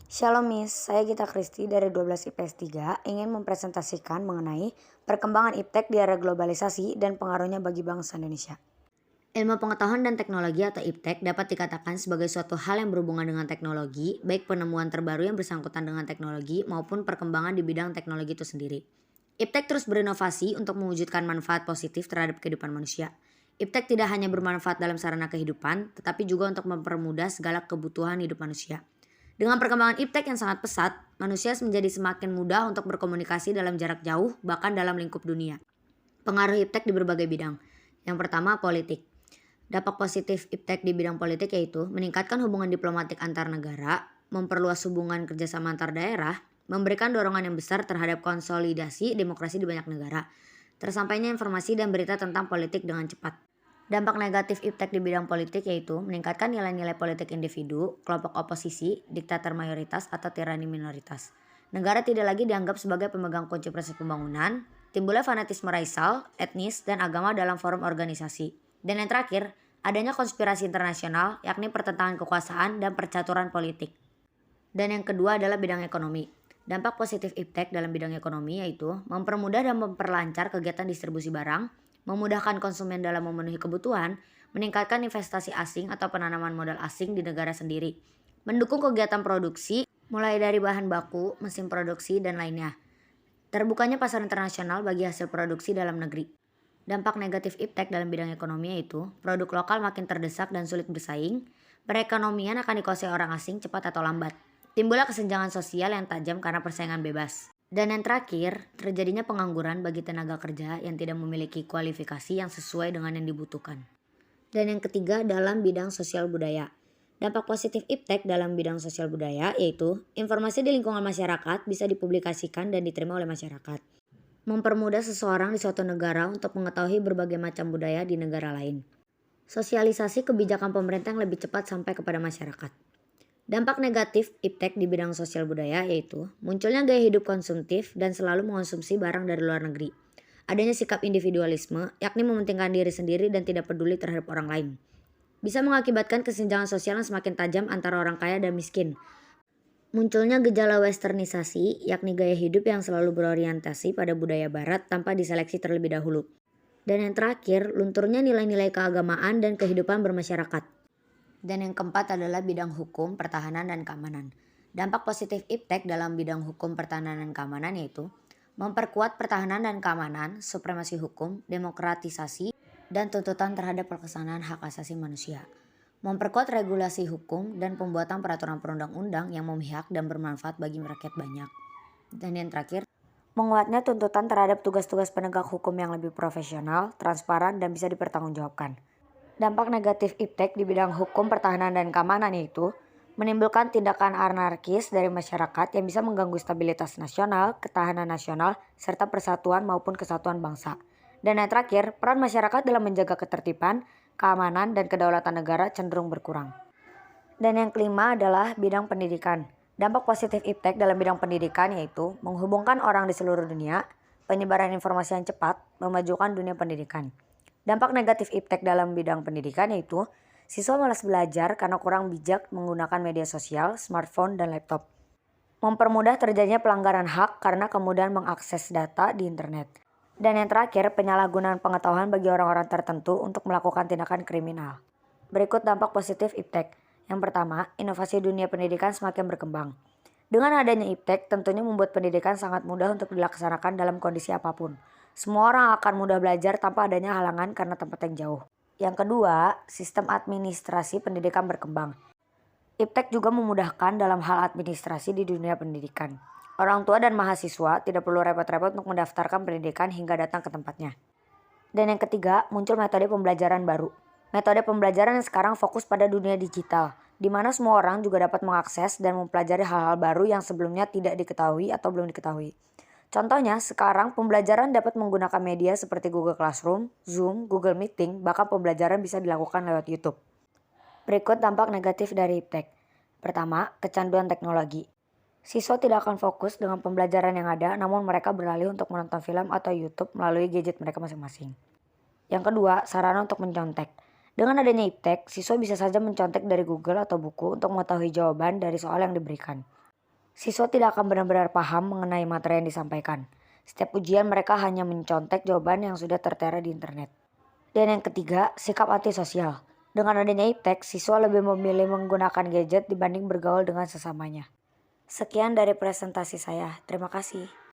Shalom Miss, saya Gita Kristi dari 12 IPS 3 ingin mempresentasikan mengenai perkembangan iptek di era globalisasi dan pengaruhnya bagi bangsa Indonesia. Ilmu pengetahuan dan teknologi atau iptek dapat dikatakan sebagai suatu hal yang berhubungan dengan teknologi, baik penemuan terbaru yang bersangkutan dengan teknologi maupun perkembangan di bidang teknologi itu sendiri. Iptek terus berinovasi untuk mewujudkan manfaat positif terhadap kehidupan manusia. Iptek tidak hanya bermanfaat dalam sarana kehidupan, tetapi juga untuk mempermudah segala kebutuhan hidup manusia. Dengan perkembangan iptek yang sangat pesat, manusia menjadi semakin mudah untuk berkomunikasi dalam jarak jauh, bahkan dalam lingkup dunia. Pengaruh iptek di berbagai bidang. Yang pertama, politik. Dampak positif iptek di bidang politik yaitu meningkatkan hubungan diplomatik antar negara, memperluas hubungan kerjasama antar daerah, memberikan dorongan yang besar terhadap konsolidasi demokrasi di banyak negara, tersampainya informasi dan berita tentang politik dengan cepat. Dampak negatif iptek di bidang politik yaitu meningkatkan nilai-nilai politik individu, kelompok oposisi, diktator mayoritas atau tirani minoritas. Negara tidak lagi dianggap sebagai pemegang kunci proses pembangunan, timbulnya fanatisme racial, etnis, dan agama dalam forum organisasi. Dan yang terakhir, adanya konspirasi internasional yakni pertentangan kekuasaan dan percaturan politik. Dan yang kedua adalah bidang ekonomi. Dampak positif iptek dalam bidang ekonomi yaitu mempermudah dan memperlancar kegiatan distribusi barang, memudahkan konsumen dalam memenuhi kebutuhan, meningkatkan investasi asing atau penanaman modal asing di negara sendiri, mendukung kegiatan produksi mulai dari bahan baku, mesin produksi, dan lainnya. Terbukanya pasar internasional bagi hasil produksi dalam negeri. Dampak negatif iptek dalam bidang ekonomi yaitu produk lokal makin terdesak dan sulit bersaing, perekonomian akan dikuasai orang asing cepat atau lambat. Timbullah kesenjangan sosial yang tajam karena persaingan bebas. Dan yang terakhir, terjadinya pengangguran bagi tenaga kerja yang tidak memiliki kualifikasi yang sesuai dengan yang dibutuhkan. Dan yang ketiga dalam bidang sosial budaya. Dampak positif iptek dalam bidang sosial budaya yaitu informasi di lingkungan masyarakat bisa dipublikasikan dan diterima oleh masyarakat. Mempermudah seseorang di suatu negara untuk mengetahui berbagai macam budaya di negara lain. Sosialisasi kebijakan pemerintah yang lebih cepat sampai kepada masyarakat. Dampak negatif iptek di bidang sosial budaya yaitu munculnya gaya hidup konsumtif dan selalu mengonsumsi barang dari luar negeri. Adanya sikap individualisme, yakni mementingkan diri sendiri dan tidak peduli terhadap orang lain. Bisa mengakibatkan kesenjangan sosial yang semakin tajam antara orang kaya dan miskin. Munculnya gejala westernisasi, yakni gaya hidup yang selalu berorientasi pada budaya barat tanpa diseleksi terlebih dahulu. Dan yang terakhir, lunturnya nilai-nilai keagamaan dan kehidupan bermasyarakat. Dan yang keempat adalah bidang hukum, pertahanan, dan keamanan. Dampak positif iptek dalam bidang hukum, pertahanan, dan keamanan yaitu memperkuat pertahanan dan keamanan, supremasi hukum, demokratisasi, dan tuntutan terhadap pelaksanaan hak asasi manusia. Memperkuat regulasi hukum dan pembuatan peraturan perundang-undang yang memihak dan bermanfaat bagi rakyat banyak. Dan yang terakhir, menguatnya tuntutan terhadap tugas-tugas penegak hukum yang lebih profesional, transparan, dan bisa dipertanggungjawabkan. Dampak negatif iptek di bidang hukum, pertahanan, dan keamanan yaitu menimbulkan tindakan anarkis dari masyarakat yang bisa mengganggu stabilitas nasional, ketahanan nasional, serta persatuan maupun kesatuan bangsa. Dan yang terakhir, peran masyarakat dalam menjaga ketertiban, keamanan, dan kedaulatan negara cenderung berkurang. Dan yang kelima adalah bidang pendidikan. Dampak positif iptek dalam bidang pendidikan yaitu menghubungkan orang di seluruh dunia, penyebaran informasi yang cepat, memajukan dunia pendidikan. Dampak negatif iptek dalam bidang pendidikan yaitu siswa malas belajar karena kurang bijak menggunakan media sosial, smartphone, dan laptop. Mempermudah terjadinya pelanggaran hak karena kemudahan mengakses data di internet. Dan yang terakhir, penyalahgunaan pengetahuan bagi orang-orang tertentu untuk melakukan tindakan kriminal. Berikut dampak positif iptek. Yang pertama, inovasi dunia pendidikan semakin berkembang. Dengan adanya iptek, tentunya membuat pendidikan sangat mudah untuk dilaksanakan dalam kondisi apapun. Semua orang akan mudah belajar tanpa adanya halangan karena tempat yang jauh. Yang kedua, sistem administrasi pendidikan berkembang. Iptek juga memudahkan dalam hal administrasi di dunia pendidikan. Orang tua dan mahasiswa tidak perlu repot-repot untuk mendaftarkan pendidikan hingga datang ke tempatnya. Dan yang ketiga, muncul metode pembelajaran baru. Metode pembelajaran yang sekarang fokus pada dunia digital, di mana semua orang juga dapat mengakses dan mempelajari hal-hal baru yang sebelumnya tidak diketahui atau belum diketahui. Contohnya, sekarang pembelajaran dapat menggunakan media seperti Google Classroom, Zoom, Google Meeting, bahkan pembelajaran bisa dilakukan lewat YouTube. Berikut dampak negatif dari iptek. Pertama, kecanduan teknologi. Siswa tidak akan fokus dengan pembelajaran yang ada, namun mereka beralih untuk menonton film atau YouTube melalui gadget mereka masing-masing. Yang kedua, sarana untuk mencontek. Dengan adanya iptek, siswa bisa saja mencontek dari Google atau buku untuk mengetahui jawaban dari soal yang diberikan. Siswa tidak akan benar-benar paham mengenai materi yang disampaikan. Setiap ujian mereka hanya mencontek jawaban yang sudah tertera di internet. Dan yang ketiga, sikap antisosial. Dengan adanya iptek, siswa lebih memilih menggunakan gadget dibanding bergaul dengan sesamanya. Sekian dari presentasi saya. Terima kasih.